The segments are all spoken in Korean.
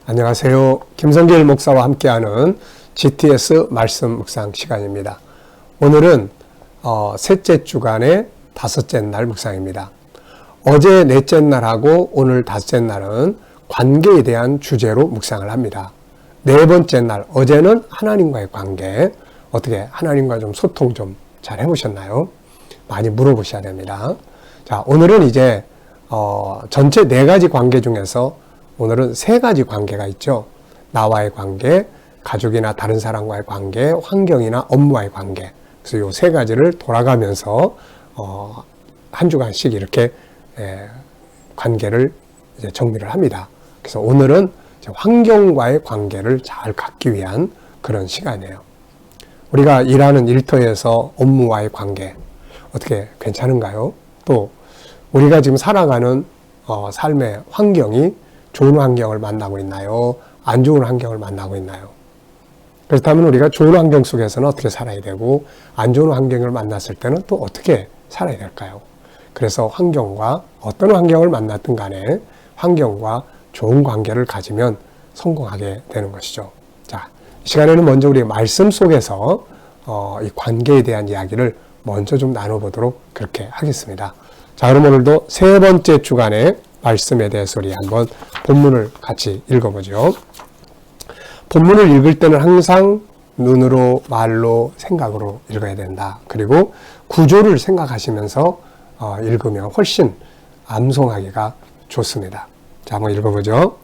안녕하세요. 김성길 목사와 함께하는 GTS 말씀 묵상 시간입니다. 오늘은 셋째 주간의 다섯째 날 묵상입니다. 어제 넷째 날하고 오늘 다섯째 날은 관계에 대한 주제로 묵상을 합니다. 네 번째 날, 어제는 하나님과의 관계, 어떻게 하나님과 좀 소통 좀 잘 해보셨나요? 많이 물어보셔야 됩니다. 자, 오늘은 이제 전체 네 가지 관계 중에서 오늘은 세 가지 관계가 있죠. 나와의 관계, 가족이나 다른 사람과의 관계, 환경이나 업무와의 관계. 그래서 이 세 가지를 돌아가면서 한 주간씩 이렇게 관계를 이제 정리를 합니다. 그래서 오늘은 이제 환경과의 관계를 잘 갖기 위한 그런 시간이에요. 우리가 일하는 일터에서 업무와의 관계 어떻게 괜찮은가요? 또 우리가 지금 살아가는 삶의 환경이 좋은 환경을 만나고 있나요? 안 좋은 환경을 만나고 있나요? 그렇다면 우리가 좋은 환경 속에서는 어떻게 살아야 되고 안 좋은 환경을 만났을 때는 또 어떻게 살아야 될까요? 그래서 환경과 어떤 환경을 만났든 간에 환경과 좋은 관계를 가지면 성공하게 되는 것이죠. 자, 이 시간에는 먼저 우리 말씀 속에서 이 관계에 대한 이야기를 먼저 좀 나눠보도록 그렇게 하겠습니다. 자, 그럼 오늘도 세 번째 주간의 말씀에 대해서 우리 한번 본문을 같이 읽어보죠. 본문을 읽을 때는 항상 눈으로, 말로, 생각으로 읽어야 된다. 그리고 구조를 생각하시면서 읽으면 훨씬 암송하기가 좋습니다. 자, 한번 읽어보죠.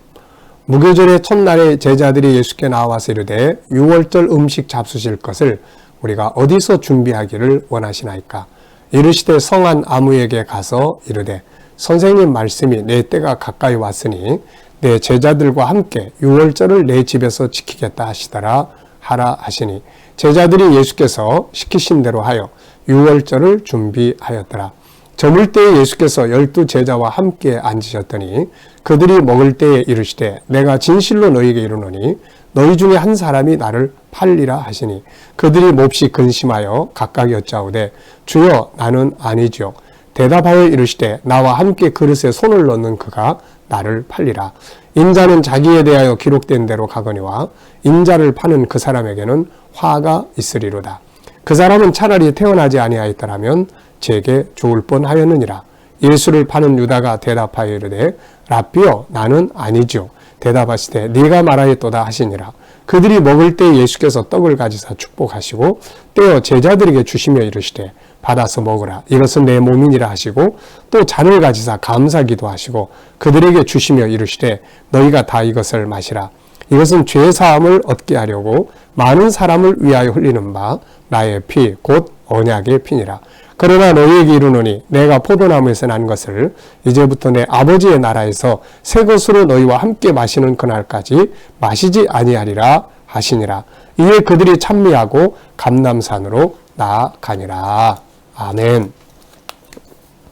무교절의 첫날에 제자들이 예수께 나와서 이르되 유월절 음식 잡수실 것을 우리가 어디서 준비하기를 원하시나이까? 이르시되 성한 아무에게 가서 이르되 선생님 말씀이 내 때가 가까이 왔으니 내 제자들과 함께 유월절을 내 집에서 지키겠다 하시더라 하라 하시니 제자들이 예수께서 시키신 대로 하여 유월절을 준비하였더라. 저물 때에 예수께서 12 제자와 함께 앉으셨더니 그들이 먹을 때에 이르시되 내가 진실로 너희에게 이르노니 너희 중에 한 사람이 나를 팔리라 하시니 그들이 몹시 근심하여 각각 여짜오되 주여 나는 아니지요. 대답하여 이르시되 나와 함께 그릇에 손을 넣는 그가 나를 팔리라. 인자는 자기에 대하여 기록된 대로 가거니와 인자를 파는 그 사람에게는 화가 있으리로다. 그 사람은 차라리 태어나지 아니하였더라면 제게 좋을 뻔하였느니라. 예수를 파는 유다가 대답하여 이르되 라삐여 나는 아니지요. 대답하시되 네가 말하였도다 하시니라. 그들이 먹을 때 예수께서 떡을 가지사 축복하시고 떼어 제자들에게 주시며 이르시되 받아서 먹으라. 이것은 내 몸이니라 하시고 또 잔을 가지사 감사기도 하시고 그들에게 주시며 이르시되 너희가 다 이것을 마시라. 이것은 죄사함을 얻게 하려고 많은 사람을 위하여 흘리는 바 나의 피 곧 언약의 피니라. 그러나 너희에게 이르노니 내가 포도나무에서 난 것을 이제부터 내 아버지의 나라에서 새 것으로 너희와 함께 마시는 그날까지 마시지 아니하리라 하시니라. 이에 그들이 찬미하고 감람산으로 나아가니라. 아멘.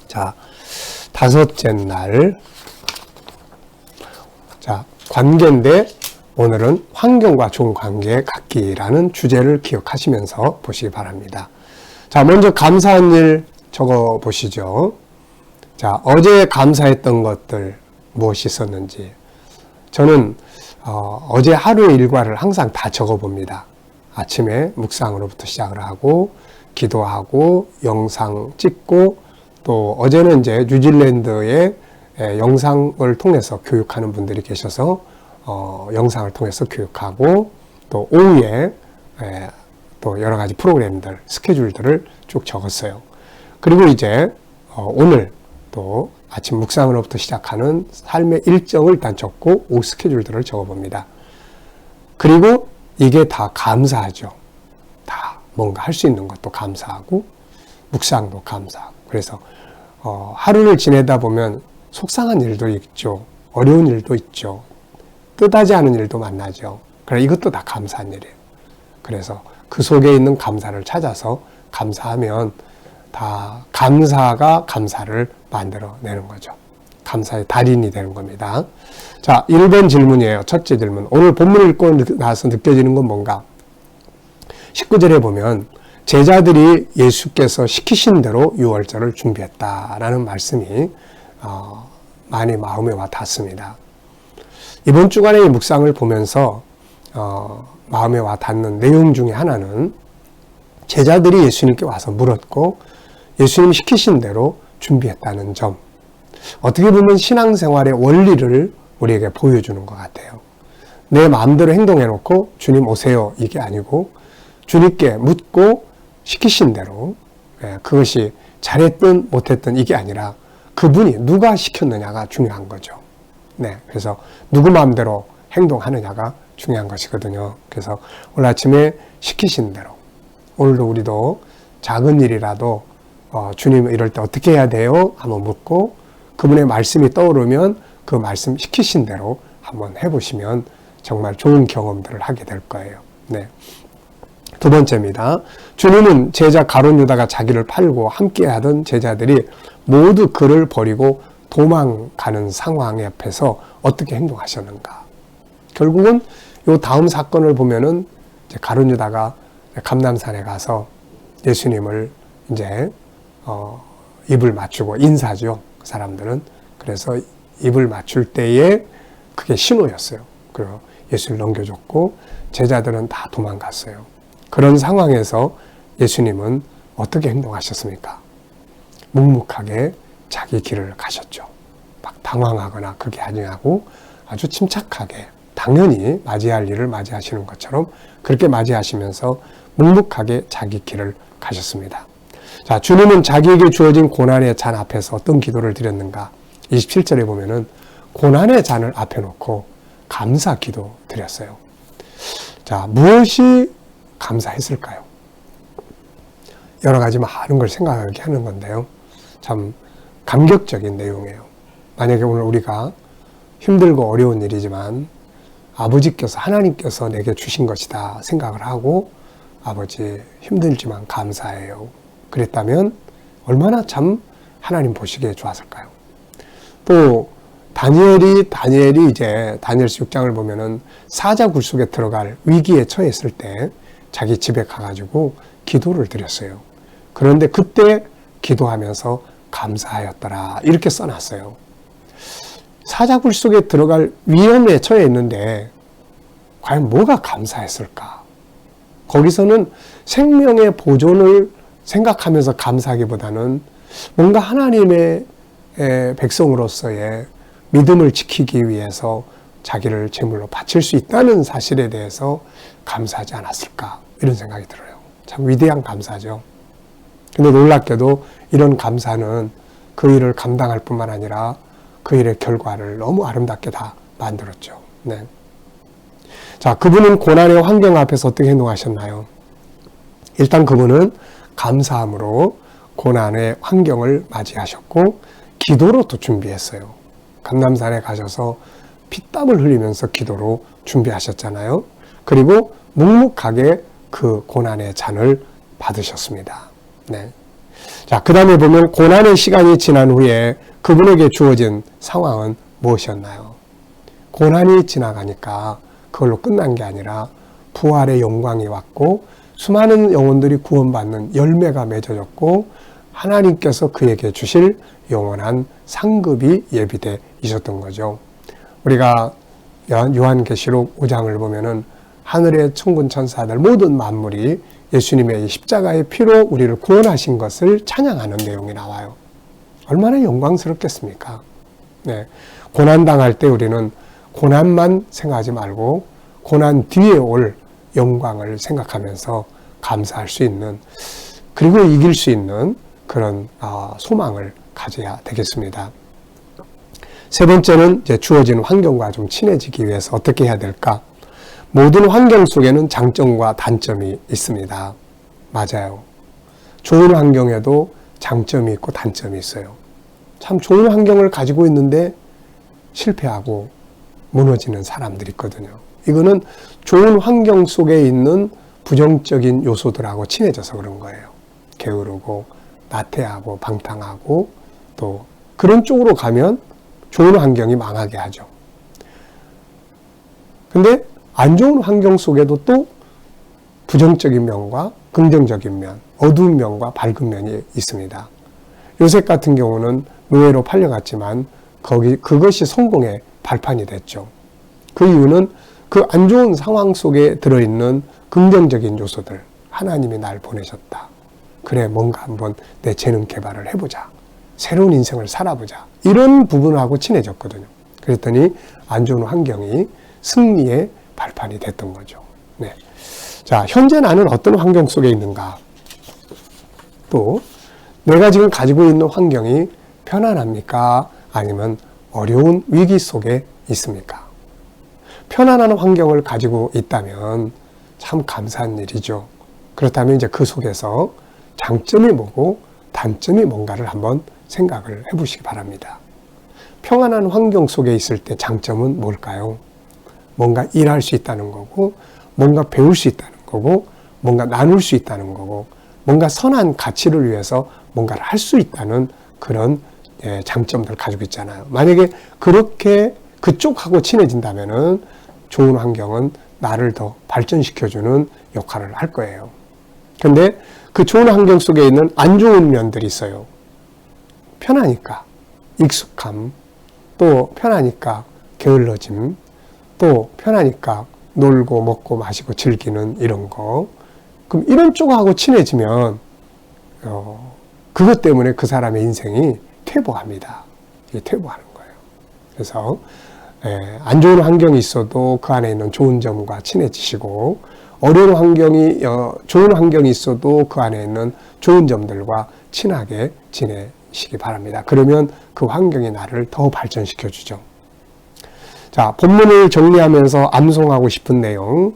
자, 다섯째 날. 자, 관계인데 오늘은 환경과 좋은 관계 갖기라는 주제를 기억하시면서 보시기 바랍니다. 자, 먼저 감사한 일 적어 보시죠. 자, 어제 감사했던 것들 무엇이 있었는지. 저는 어제 하루의 일과를 항상 다 적어 봅니다. 아침에 묵상으로부터 시작을 하고 기도하고 영상 찍고 또 어제는 이제 뉴질랜드의 영상을 통해서 교육하는 분들이 계셔서 영상을 통해서 교육하고 또 오후에 또 여러 가지 프로그램들, 스케줄들을 쭉 적었어요. 그리고 이제 오늘 또 아침 묵상으로부터 시작하는 삶의 일정을 일단 적고 오후 스케줄들을 적어봅니다. 그리고 이게 다 감사하죠. 다 뭔가 할 수 있는 것도 감사하고 묵상도 감사하고 그래서 하루를 지내다 보면 속상한 일도 있죠. 어려운 일도 있죠. 뜻하지 않은 일도 만나죠. 그래 이것도 다 감사한 일이에요. 그래서 그 속에 있는 감사를 찾아서 감사하면 다 감사가 감사를 만들어내는 거죠. 감사의 달인이 되는 겁니다. 자, 1번 질문이에요. 첫째 질문. 오늘 본문을 읽고 나서 느껴지는 건 뭔가? 19절에 보면 제자들이 예수께서 시키신 대로 유월절을 준비했다라는 말씀이 많이 마음에 와 닿습니다. 이번 주간의 이 묵상을 보면서 마음에 와 닿는 내용 중에 하나는 제자들이 예수님께 와서 물었고 예수님이 시키신 대로 준비했다는 점. 어떻게 보면 신앙생활의 원리를 우리에게 보여주는 것 같아요. 내 마음대로 행동해놓고 주님 오세요 이게 아니고 주님께 묻고 시키신 대로, 그것이 잘했든 못했든 이게 아니라 그분이 누가 시켰느냐가 중요한 거죠. 네, 그래서 누구 마음대로 행동하느냐가 중요한 것이거든요. 그래서 오늘 아침에 시키신 대로, 오늘도 우리도 작은 일이라도 주님 이럴 때 어떻게 해야 돼요? 한번 묻고 그분의 말씀이 떠오르면 그 말씀 시키신 대로 한번 해보시면 정말 좋은 경험들을 하게 될 거예요. 네. 두 번째입니다. 주님은 제자 가룟 유다가 자기를 팔고 함께하던 제자들이 모두 그를 버리고 도망가는 상황 앞에서 어떻게 행동하셨는가. 결국은 이 다음 사건을 보면은 이제 가룟 유다가 감람산에 가서 예수님을 이제 입을 맞추고 인사죠. 그 사람들은. 그래서 입을 맞출 때에 그게 신호였어요. 그리고 예수를 넘겨줬고 제자들은 다 도망갔어요. 그런 상황에서 예수님은 어떻게 행동하셨습니까? 묵묵하게 자기 길을 가셨죠. 막 당황하거나 그게 아니하고 아주 침착하게 당연히 맞이할 일을 맞이하시는 것처럼 그렇게 맞이하시면서 묵묵하게 자기 길을 가셨습니다. 자, 주님은 자기에게 주어진 고난의 잔 앞에서 어떤 기도를 드렸는가? 27절에 보면은 고난의 잔을 앞에 놓고 감사 기도 드렸어요. 자, 무엇이 감사했을까요? 여러 가지 많은 걸 생각하게 하는 건데요. 참 감격적인 내용이에요. 만약에 오늘 우리가 힘들고 어려운 일이지만 아버지께서 하나님께서 내게 주신 것이다 생각을 하고 아버지 힘들지만 감사해요. 그랬다면 얼마나 참 하나님 보시기에 좋았을까요? 또 다니엘이 이제 다니엘서 6장을 보면은 사자굴 속에 들어갈 위기에 처했을 때 자기 집에 가가지고 기도를 드렸어요. 그런데 그때 기도하면서 감사하였더라 이렇게 써놨어요. 사자굴 속에 들어갈 위험에 처해 있는데 과연 뭐가 감사했을까? 거기서는 생명의 보존을 생각하면서 감사하기보다는 뭔가 하나님의 백성으로서의 믿음을 지키기 위해서 자기를 제물로 바칠 수 있다는 사실에 대해서 감사하지 않았을까 이런 생각이 들어요. 참 위대한 감사죠. 근데 놀랍게도 이런 감사는 그 일을 감당할 뿐만 아니라 그 일의 결과를 너무 아름답게 다 만들었죠. 네. 자, 그분은 고난의 환경 앞에서 어떻게 행동하셨나요? 일단 그분은 감사함으로 고난의 환경을 맞이하셨고 기도로 또 준비했어요. 감람산에 가셔서 피땀을 흘리면서 기도로 준비하셨잖아요. 그리고 묵묵하게 그 고난의 잔을 받으셨습니다. 네. 자, 그 다음에 보면 고난의 시간이 지난 후에 그분에게 주어진 상황은 무엇이었나요? 고난이 지나가니까 그걸로 끝난 게 아니라 부활의 영광이 왔고 수많은 영혼들이 구원받는 열매가 맺어졌고 하나님께서 그에게 주실 영원한 상급이 예비돼 있었던 거죠. 우리가 요한계시록 5장을 보면은 하늘의 천군 천사들 모든 만물이 예수님의 십자가의 피로 우리를 구원하신 것을 찬양하는 내용이 나와요. 얼마나 영광스럽겠습니까? 네. 고난당할 때 우리는 고난만 생각하지 말고 고난 뒤에 올 영광을 생각하면서 감사할 수 있는 그리고 이길 수 있는 그런 소망을 가져야 되겠습니다. 세 번째는 이제 주어진 환경과 좀 친해지기 위해서 어떻게 해야 될까? 모든 환경 속에는 장점과 단점이 있습니다. 맞아요. 좋은 환경에도 장점이 있고 단점이 있어요. 참 좋은 환경을 가지고 있는데 실패하고 무너지는 사람들이 있거든요. 이거는 좋은 환경 속에 있는 부정적인 요소들하고 친해져서 그런 거예요. 게으르고 나태하고 방탕하고 또 그런 쪽으로 가면 좋은 환경이 망하게 하죠. 근데 안 좋은 환경 속에도 또 부정적인 면과 긍정적인 면, 어두운 면과 밝은 면이 있습니다. 요셉 같은 경우는 노예로 팔려갔지만 그것이 성공의 발판이 됐죠. 그 이유는 그 안 좋은 상황 속에 들어있는 긍정적인 요소들, 하나님이 날 보내셨다. 그래, 뭔가 한번 내 재능 개발을 해보자. 새로운 인생을 살아보자. 이런 부분하고 친해졌거든요. 그랬더니 안 좋은 환경이 승리의 발판이 됐던 거죠. 네. 자, 현재 나는 어떤 환경 속에 있는가? 또 내가 지금 가지고 있는 환경이 편안합니까? 아니면 어려운 위기 속에 있습니까? 편안한 환경을 가지고 있다면 참 감사한 일이죠. 그렇다면 이제 그 속에서 장점이 뭐고 단점이 뭔가를 한번 생각을 해보시기 바랍니다. 평안한 환경 속에 있을 때 장점은 뭘까요? 뭔가 일할 수 있다는 거고, 뭔가 배울 수 있다는 거고, 뭔가 나눌 수 있다는 거고, 뭔가 선한 가치를 위해서 뭔가를 할 수 있다는 그런 장점들을 가지고 있잖아요. 만약에 그렇게 그쪽하고 친해진다면은 좋은 환경은 나를 더 발전시켜주는 역할을 할 거예요. 근데 그 좋은 환경 속에 있는 안 좋은 면들이 있어요. 편하니까, 익숙함, 또 편하니까 게을러짐, 또 편하니까 놀고 먹고 마시고 즐기는 이런 거. 그럼 이런 쪽하고 친해지면 그것 때문에 그 사람의 인생이 퇴보합니다. 이게 퇴보하는 거예요. 그래서 안 좋은 환경이 있어도 그 안에 있는 좋은 점과 친해지시고, 어려운 환경이 좋은 환경이 있어도 그 안에 있는 좋은 점들과 친하게 지내시기 바랍니다. 그러면 그 환경이 나를 더 발전시켜 주죠. 자, 본문을 정리하면서 암송하고 싶은 내용,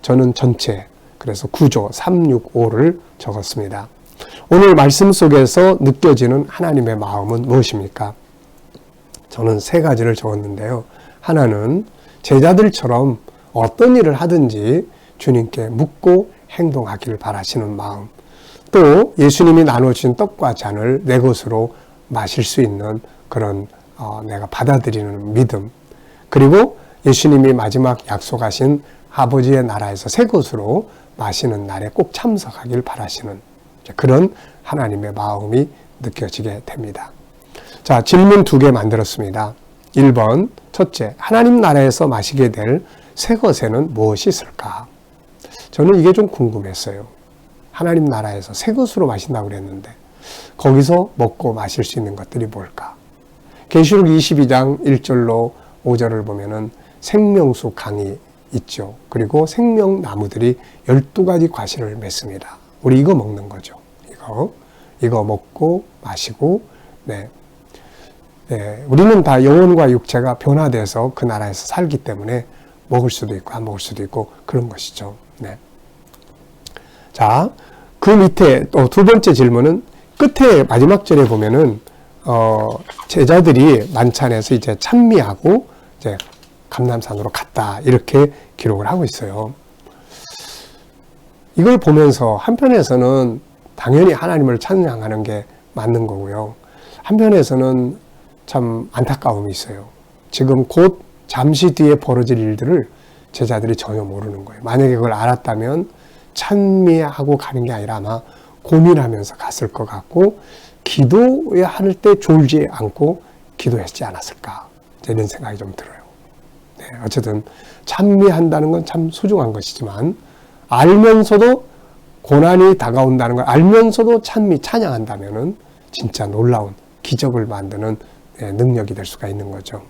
저는 전체, 그래서 구조 365를 적었습니다. 오늘 말씀 속에서 느껴지는 하나님의 마음은 무엇입니까? 저는 3가지를 적었는데요. 하나는 제자들처럼 어떤 일을 하든지 주님께 묻고 행동하기를 바라시는 마음. 또 예수님이 나눠주신 떡과 잔을 내 것으로 마실 수 있는 그런 내가 받아들이는 믿음. 그리고 예수님이 마지막 약속하신 아버지의 나라에서 새 것으로 마시는 날에 꼭 참석하길 바라시는 그런 하나님의 마음이 느껴지게 됩니다. 자, 질문 2개 만들었습니다. 1번, 첫째, 하나님 나라에서 마시게 될 새 것에는 무엇이 있을까? 저는 이게 좀 궁금했어요. 하나님 나라에서 새 것으로 마신다고 그랬는데 거기서 먹고 마실 수 있는 것들이 뭘까? 계시록 22장 1절로 5절을 보면은 생명수 강이 있죠. 그리고 생명나무들이 12가지 과실을 맺습니다. 우리 이거 먹는 거죠. 이거 먹고 마시고, 우리는 다 영혼과 육체가 변화돼서 그 나라에서 살기 때문에 먹을 수도 있고 안 먹을 수도 있고 그런 것이죠. 자, 그 밑에 또 2번째 질문은 끝에 마지막 절에 보면은 제자들이 만찬에서 이제 찬미하고 이제 감람산으로 갔다 이렇게 기록을 하고 있어요. 이걸 보면서 한편에서는 당연히 하나님을 찬양하는 게 맞는 거고요. 한편에서는 참 안타까움이 있어요. 지금 곧 잠시 뒤에 벌어질 일들을 제자들이 전혀 모르는 거예요. 만약에 그걸 알았다면 찬미하고 가는 게 아니라 아마 고민하면서 갔을 것 같고, 기도해야 할 때 졸지 않고 기도했지 않았을까, 이런 생각이 좀 들어요. 어쨌든 찬미한다는 건 참 소중한 것이지만, 알면서도 고난이 다가온다는 걸 알면서도 찬양한다면은 진짜 놀라운 기적을 만드는 능력이 될 수가 있는 거죠.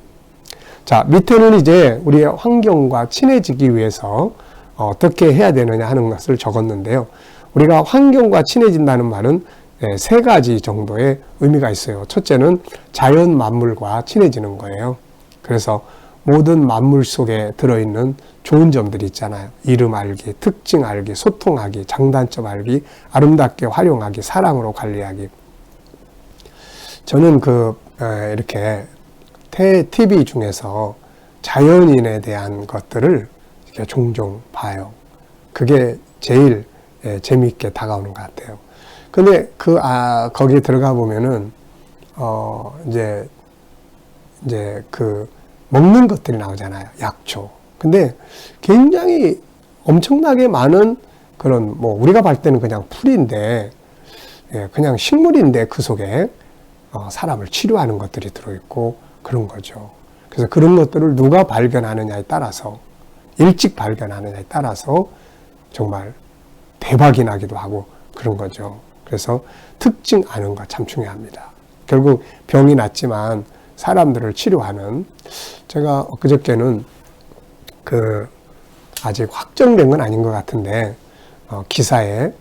자, 밑에는 이제 우리의 환경과 친해지기 위해서 어떻게 해야 되느냐 하는 것을 적었는데요. 우리가 환경과 친해진다는 말은 3가지 정도의 의미가 있어요. 첫째는 자연 만물과 친해지는 거예요. 그래서 모든 만물 속에 들어있는 좋은 점들이 있잖아요. 이름 알기, 특징 알기, 소통하기, 장단점 알기, 아름답게 활용하기, 사랑으로 관리하기. 저는 이렇게 TV 중에서 자연인에 대한 것들을 이렇게 종종 봐요. 그게 제일 재미있게 다가오는 것 같아요. 근데 거기에 들어가 보면은, 이제 먹는 것들이 나오잖아요. 약초. 근데 굉장히 엄청나게 많은 그런, 우리가 봤을 때는 그냥 풀인데, 그냥 식물인데 그 속에 사람을 치료하는 것들이 들어있고 그런 거죠. 그래서 그런 것들을 누가 발견하느냐에 따라서, 일찍 발견하느냐에 따라서 정말 대박이 나기도 하고 그런 거죠. 그래서 특징 아는 거 참 중요합니다. 결국 병이 났지만 사람들을 치료하는, 제가 엊그저께는 아직 확정된 건 아닌 것 같은데, 기사에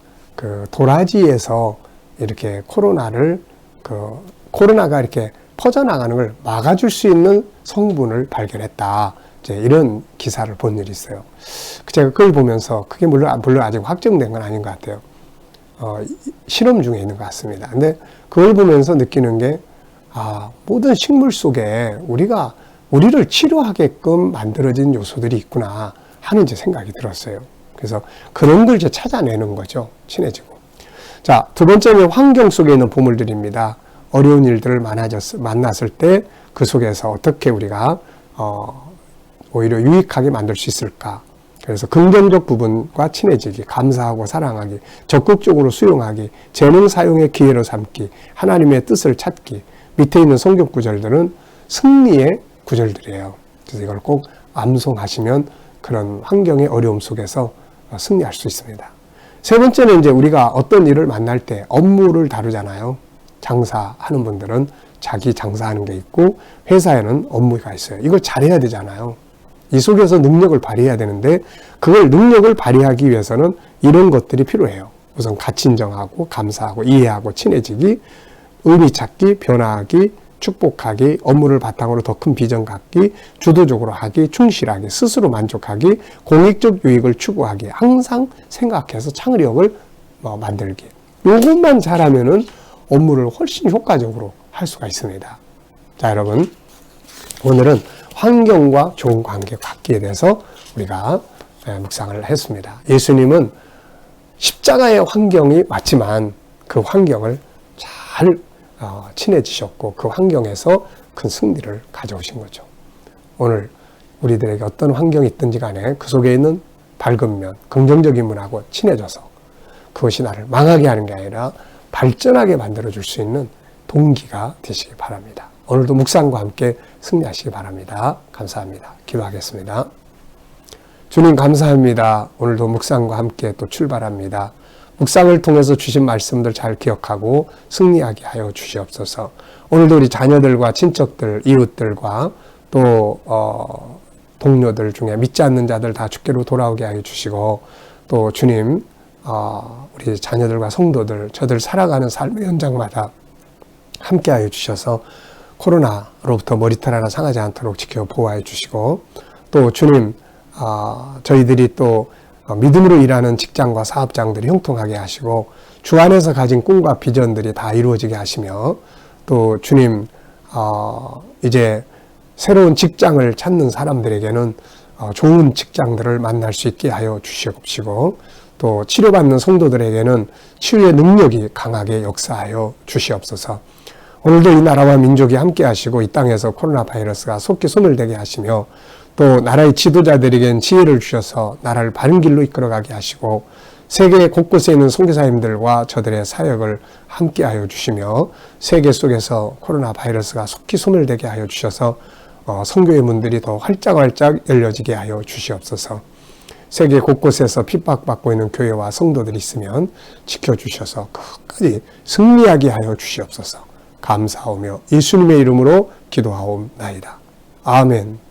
도라지에서 이렇게 코로나가 이렇게 퍼져나가는 걸 막아줄 수 있는 성분을 발견했다. 이제 이런 기사를 본 일이 있어요. 제가 그걸 보면서, 그게 물론 아직 확정된 건 아닌 것 같아요. 실험 중에 있는 것 같습니다. 근데 그걸 보면서 느끼는 게, 모든 식물 속에 우리를 치료하게끔 만들어진 요소들이 있구나 하는 이제 생각이 들었어요. 그래서 그런 걸 이제 찾아내는 거죠. 친해지고. 자, 두 번째는 환경 속에 있는 보물들입니다. 어려운 일들을 만났을 때 그 속에서 어떻게 우리가 오히려 유익하게 만들 수 있을까. 그래서 긍정적 부분과 친해지기, 감사하고 사랑하기, 적극적으로 수용하기, 재능 사용의 기회로 삼기, 하나님의 뜻을 찾기. 밑에 있는 성경 구절들은 승리의 구절들이에요. 그래서 이걸 꼭 암송하시면 그런 환경의 어려움 속에서 승리할 수 있습니다. 세 번째는 이제 우리가 어떤 일을 만날 때 업무를 다루잖아요. 장사하는 분들은 자기 장사하는 게 있고 회사에는 업무가 있어요. 이걸 잘해야 되잖아요. 이 속에서 능력을 발휘해야 되는데 그걸 능력을 발휘하기 위해서는 이런 것들이 필요해요. 우선 가치 인정하고 감사하고 이해하고 친해지기, 의미 찾기, 변화하기, 축복하기, 업무를 바탕으로 더 큰 비전 갖기, 주도적으로 하기, 충실하기, 스스로 만족하기, 공익적 유익을 추구하기, 항상 생각해서 창의력을 만들기. 이것만 잘하면은 업무를 훨씬 효과적으로 할 수가 있습니다. 자, 여러분, 오늘은 환경과 좋은 관계 갖기에 대해서 우리가 묵상을 했습니다. 예수님은 십자가의 환경이 맞지만 그 환경을 잘 친해지셨고 그 환경에서 큰 승리를 가져오신 거죠. 오늘 우리들에게 어떤 환경이 있든지 간에 그 속에 있는 밝은 면, 긍정적인 면하고 친해져서 그것이 나를 망하게 하는 게 아니라 발전하게 만들어줄 수 있는 동기가 되시기 바랍니다. 오늘도 묵상과 함께 승리하시기 바랍니다. 감사합니다. 기도하겠습니다. 주님 감사합니다. 오늘도 묵상과 함께 또 출발합니다. 묵상을 통해서 주신 말씀들 잘 기억하고 승리하게 하여 주시옵소서. 오늘도 우리 자녀들과 친척들, 이웃들과 또 동료들 중에 믿지 않는 자들 다 주께로 돌아오게 하여 주시고 또 주님 우리 자녀들과 성도들 저들 살아가는 삶의 현장마다 함께 하여 주셔서 코로나로부터 머리털 하나 상하지 않도록 지켜 보호하여 주시고 또 주님 저희들이 또 믿음으로 일하는 직장과 사업장들이 형통하게 하시고 주 안에서 가진 꿈과 비전들이 다 이루어지게 하시며 또 주님 이제 새로운 직장을 찾는 사람들에게는 좋은 직장들을 만날 수 있게 하여 주시옵시고 또 치료받는 성도들에게는 치유의 능력이 강하게 역사하여 주시옵소서. 오늘도 이 나라와 민족이 함께 하시고 이 땅에서 코로나 바이러스가 속히 손을 대게 하시며 또 나라의 지도자들에겐 지혜를 주셔서 나라를 바른 길로 이끌어가게 하시고 세계 곳곳에 있는 선교사님들과 저들의 사역을 함께하여 주시며 세계 속에서 코로나 바이러스가 속히 손을 대게 하여 주셔서 선교의 문들이 더 활짝활짝 열려지게 하여 주시옵소서. 세계 곳곳에서 핍박받고 있는 교회와 성도들이 있으면 지켜주셔서 끝까지 승리하게 하여 주시옵소서. 감사하며 예수님의 이름으로 기도하옵나이다. 아멘.